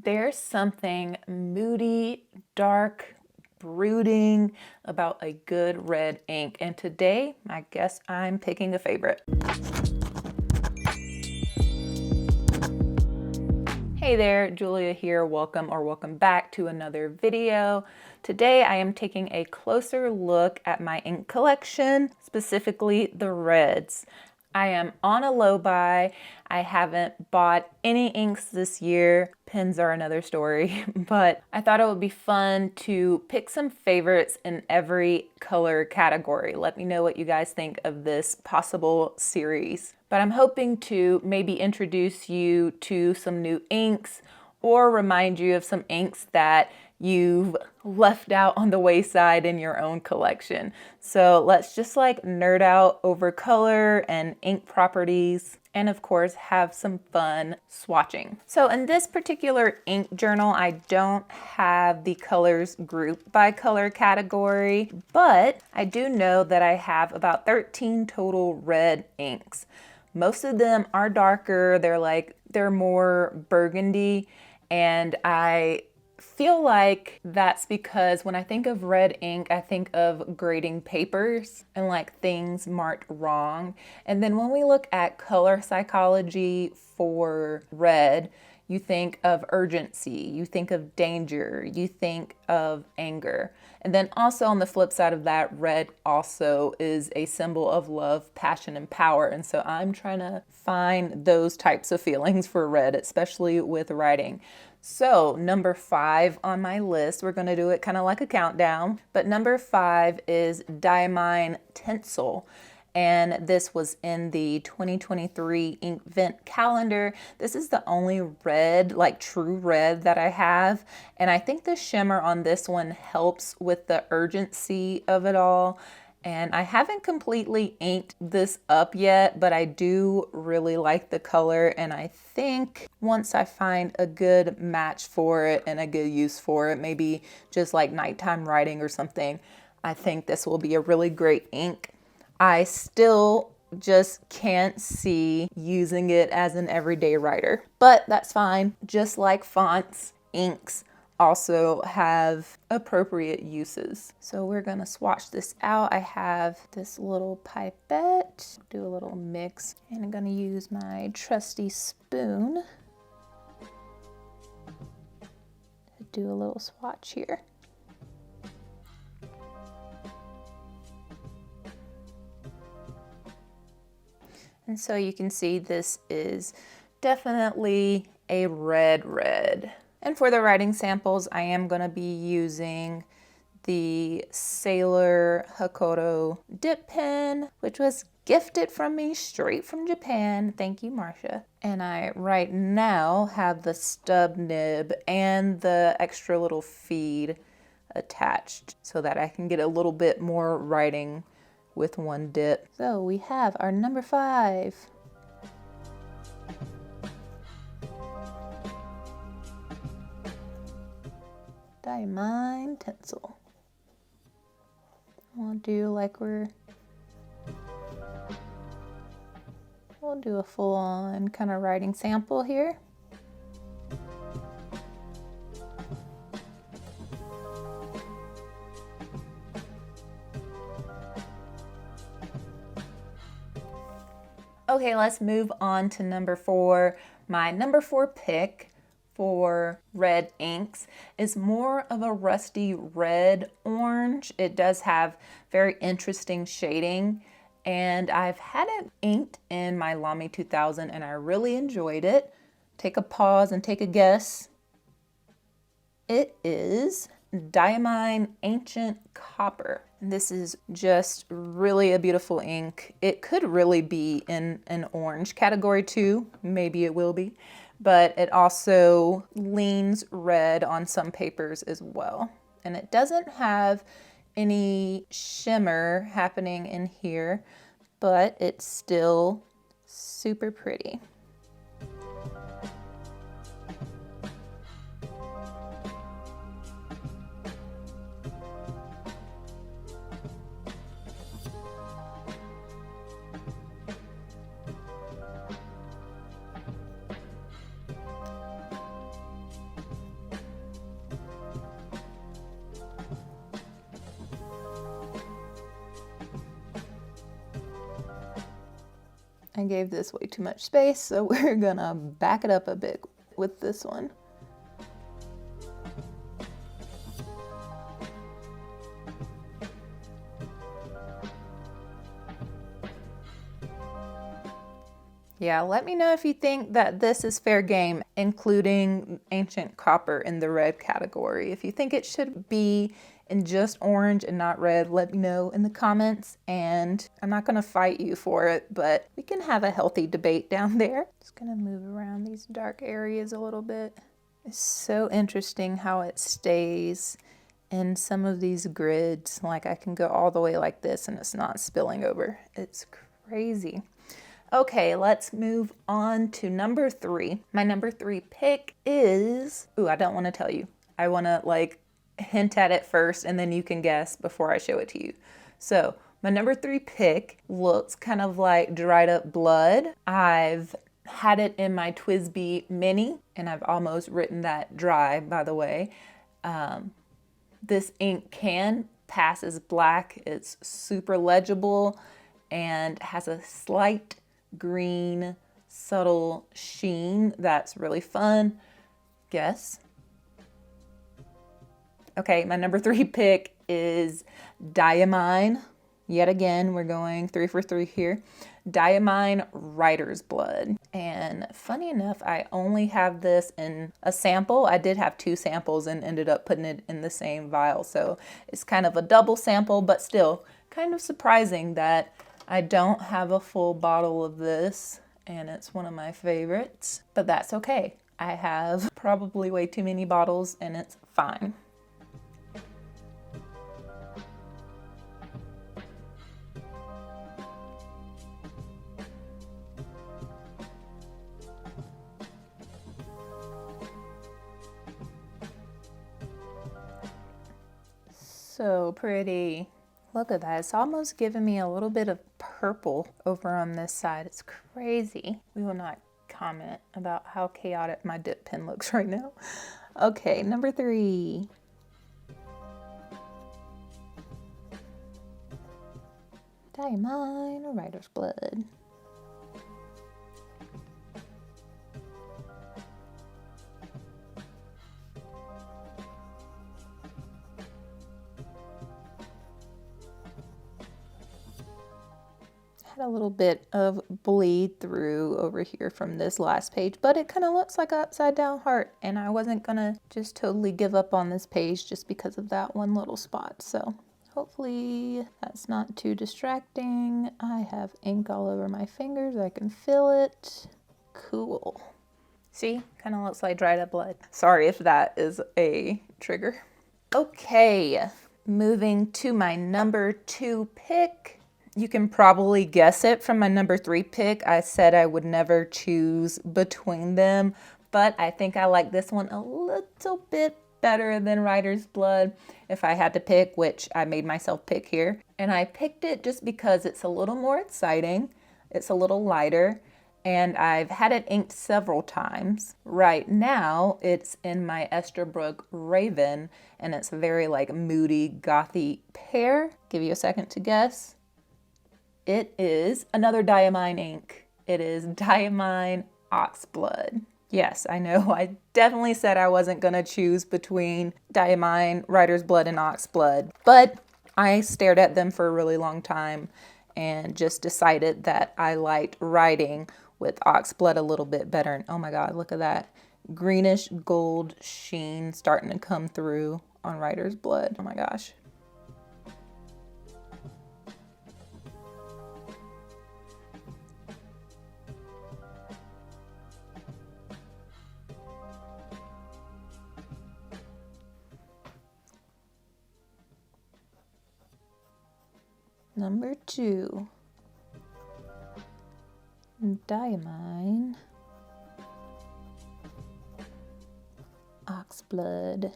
There's something moody, dark, brooding about a good red ink, and today I guess I'm picking a favorite. Hey there, Julia here. Welcome back to another video. Today I am taking a closer look at my ink collection, specifically the reds. I am on a low buy. I haven't bought any inks this year. Pens are another story, but I thought it would be fun to pick some favorites in every color category. Let me know what you guys think of this possible series. But I'm hoping to maybe introduce you to some new inks or remind you of some inks that you've left out on the wayside in your own collection. So let's just like nerd out over color and ink properties, and of course have some fun swatching. So in this particular ink journal, I don't have the colors grouped by color category, but I do know that I have about 13 total red inks. Most of them are darker, they're more burgundy, and I feel like that's because when I think of red ink, I think of grading papers and like things marked wrong. And then when we look at color psychology for red, you think of urgency, you think of danger, you think of anger. And then also on the flip side of that, red also is a symbol of love, passion, and power. And so I'm trying to find those types of feelings for red, especially with writing. So number 5 on my list, we're going to do it kind of like a countdown, but number 5 is Diamine Tinsel. And this was in the 2023 Inkvent calendar. This is the only red, like true red, that I have. And I think the shimmer on this one helps with the urgency of it all. And I haven't completely inked this up yet, but I do really like the color. And I think once I find a good match for it and a good use for it, maybe just like nighttime writing or something, I think this will be a really great ink. I still just can't see using it as an everyday writer, but that's fine. Just like fonts, inks also have appropriate uses. So we're gonna swatch this out. I have this little pipette, do a little mix, and I'm gonna use my trusty spoon to do a little swatch here. And so you can see this is definitely a red. And for the writing samples, I am going to be using the Sailor Hakoto dip pen, which was gifted from me straight from Japan. Thank you, Marcia. And I right now have the stub nib and the extra little feed attached so that I can get a little bit more writing with one dip. So we have our number 5. Diamine Tinsel. We'll do a full-on kind of writing sample here. Okay, let's move on to number 4. My number 4 pick for red inks is more of a rusty red orange. It does have very interesting shading, and I've had it inked in my Lamy 2000 and I really enjoyed it. Take a pause and take a guess. It is Diamine Ancient Copper. This is just really a beautiful ink. It could really be in an orange category too. Maybe it will be, but it also leans red on some papers as well. And it doesn't have any shimmer happening in here, but it's still super pretty. I gave this way too much space, so we're gonna back it up a bit with this one. Yeah, let me know if you think that this is fair game, including ancient copper in the red category. If you think it should be in just orange and not red, let me know in the comments, and I'm not gonna fight you for it, but we can have a healthy debate down there. Just gonna move around these dark areas a little bit. It's so interesting how it stays in some of these grids. Like I can go all the way like this and it's not spilling over. It's crazy. Okay, let's move on to number 3. My number 3 pick is, I don't want to tell you. I want to like hint at it first and then you can guess before I show it to you. So my number 3 pick looks kind of like dried up blood. I've had it in my TWSBI Mini and I've almost written that dry, by the way. This ink can pass as black. It's super legible and has a slight green subtle sheen that's really fun. Guess. Okay, my number 3 pick is Diamine. Yet again, we're going 3 for 3 here. Diamine Writer's Blood. And funny enough, I only have this in a sample. I did have 2 samples and ended up putting it in the same vial. So it's kind of a double sample, but still kind of surprising that I don't have a full bottle of this, and it's one of my favorites, but that's okay. I have probably way too many bottles, and it's fine. So pretty. Look at that, it's almost giving me a little bit of purple over on this side. It's crazy. We will not comment about how chaotic my dip pen looks right now. Okay, number 3. Diamine Writer's Blood. A little bit of bleed through over here from this last page, but it kind of looks like an upside down heart, and I wasn't gonna just totally give up on this page just because of that one little spot. So hopefully that's not too distracting. I have ink all over my fingers, I can feel it. Cool. See, kind of looks like dried up blood. Sorry if that is a trigger. Okay, moving to my number 2 pick. You can probably guess it from my number 3 pick. I said I would never choose between them, but I think I like this one a little bit better than Writer's Blood if I had to pick, which I made myself pick here. And I picked it just because it's a little more exciting, it's a little lighter, and I've had it inked several times. Right now, it's in my Esterbrook Raven, and it's very like moody, gothy pear. Give you a second to guess. It is another Diamine ink. It is Diamine Oxblood. Yes, I know, I definitely said I wasn't gonna choose between Diamine, Writer's Blood, and Oxblood, but I stared at them for a really long time and just decided that I liked writing with Oxblood a little bit better. And oh my God, look at that greenish gold sheen starting to come through on Writer's Blood. Oh my gosh. Number 2, Diamine Oxblood.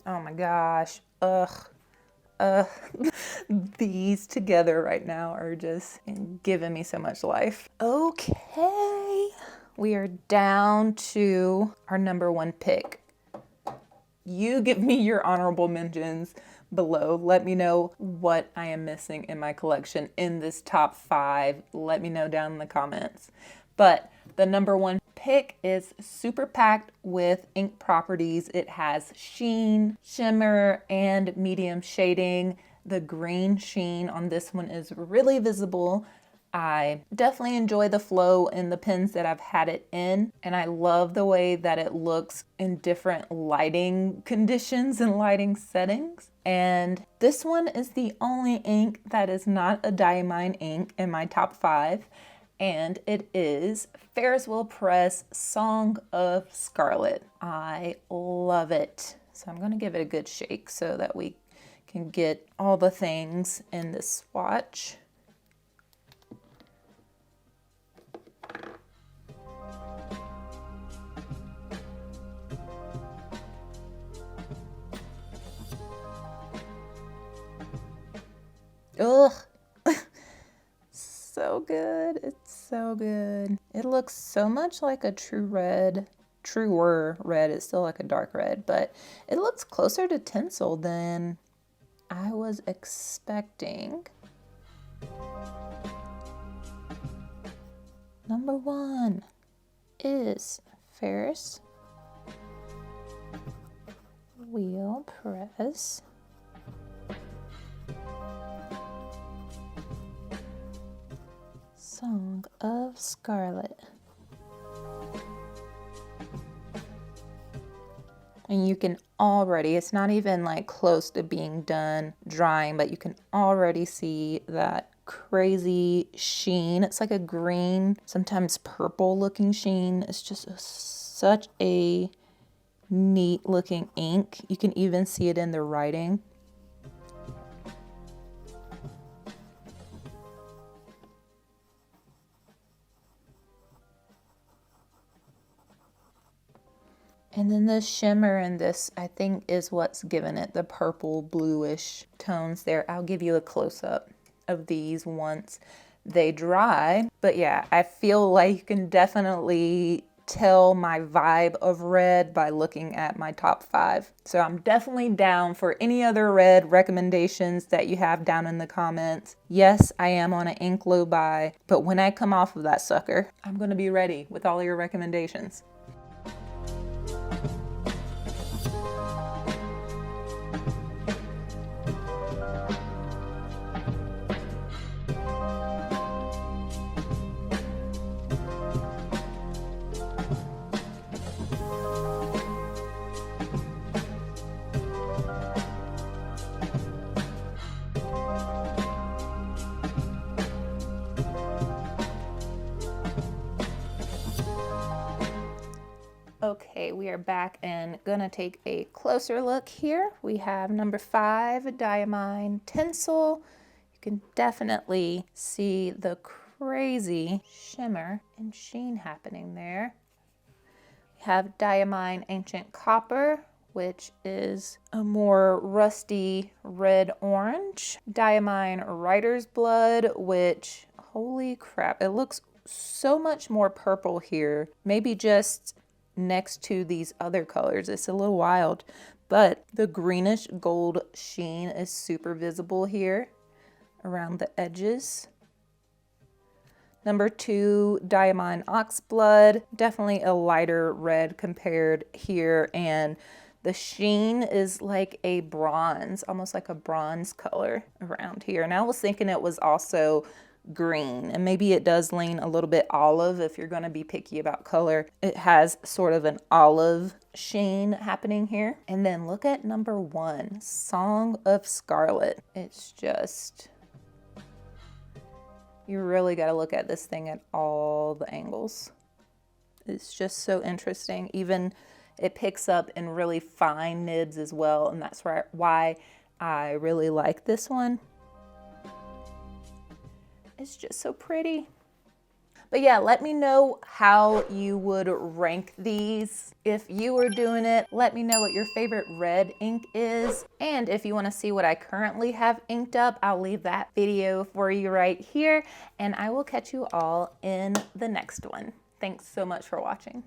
Oh my gosh, ugh. These together right now are just giving me so much life. Okay, we are down to our number one pick. You give me your honorable mentions below. Let me know what I am missing in my collection in this top 5. Let me know down in the comments. But the number one pick is super packed with ink properties. It has sheen, shimmer, and medium shading. The green sheen on this one is really visible. I definitely enjoy the flow in the pens that I've had it in, and I love the way that it looks in different lighting conditions and lighting settings. And this one is the only ink that is not a Diamine ink in my top 5, and it is Ferris Press Song of Scarlet. I love it. So I'm gonna give it a good shake so that we can get all the things in this swatch. Ugh, so good. It's so good. It looks so much like a truer red. It's still like a dark red, but it looks closer to tinsel than I was expecting. Number 1 is Ferris Wheel Press Song of Scarlet. And you can already, it's not even like close to being done drying, but you can already see that crazy sheen. It's like a green, sometimes purple looking sheen. It's just such a neat looking ink. You can even see it in the writing. And then the shimmer in this, I think, is what's given it the purple bluish tones there. I'll give you a close-up of these once they dry. But yeah, I feel like you can definitely tell my vibe of red by looking at my top 5. So I'm definitely down for any other red recommendations that you have down in the comments. Yes, I am on an ink low buy, but when I come off of that sucker, I'm gonna be ready with all your recommendations. Okay, we are back and gonna take a closer look here. We have number 5, Diamine Tinsel. You can definitely see the crazy shimmer and sheen happening there. We have Diamine Ancient Copper, which is a more rusty red-orange. Diamine Writer's Blood, which, holy crap, it looks so much more purple here. Maybe just next to these other colors. It's a little wild, but the greenish gold sheen is super visible here around the edges. Number 2, Diamine Oxblood, definitely a lighter red compared here, and the sheen is like a bronze, almost like a bronze color around here. And I was thinking it was also green, and maybe it does lean a little bit olive if you're going to be picky about color. It has sort of an olive sheen happening here. And then look at number 1, Song of Scarlet. It's just, you really got to look at this thing at all the angles. It's just so interesting. Even it picks up in really fine nibs as well, and that's why I really like this one. It's just so pretty. But yeah, let me know how you would rank these. If you were doing it, let me know what your favorite red ink is. And if you want to see what I currently have inked up, I'll leave that video for you right here. And I will catch you all in the next one. Thanks so much for watching.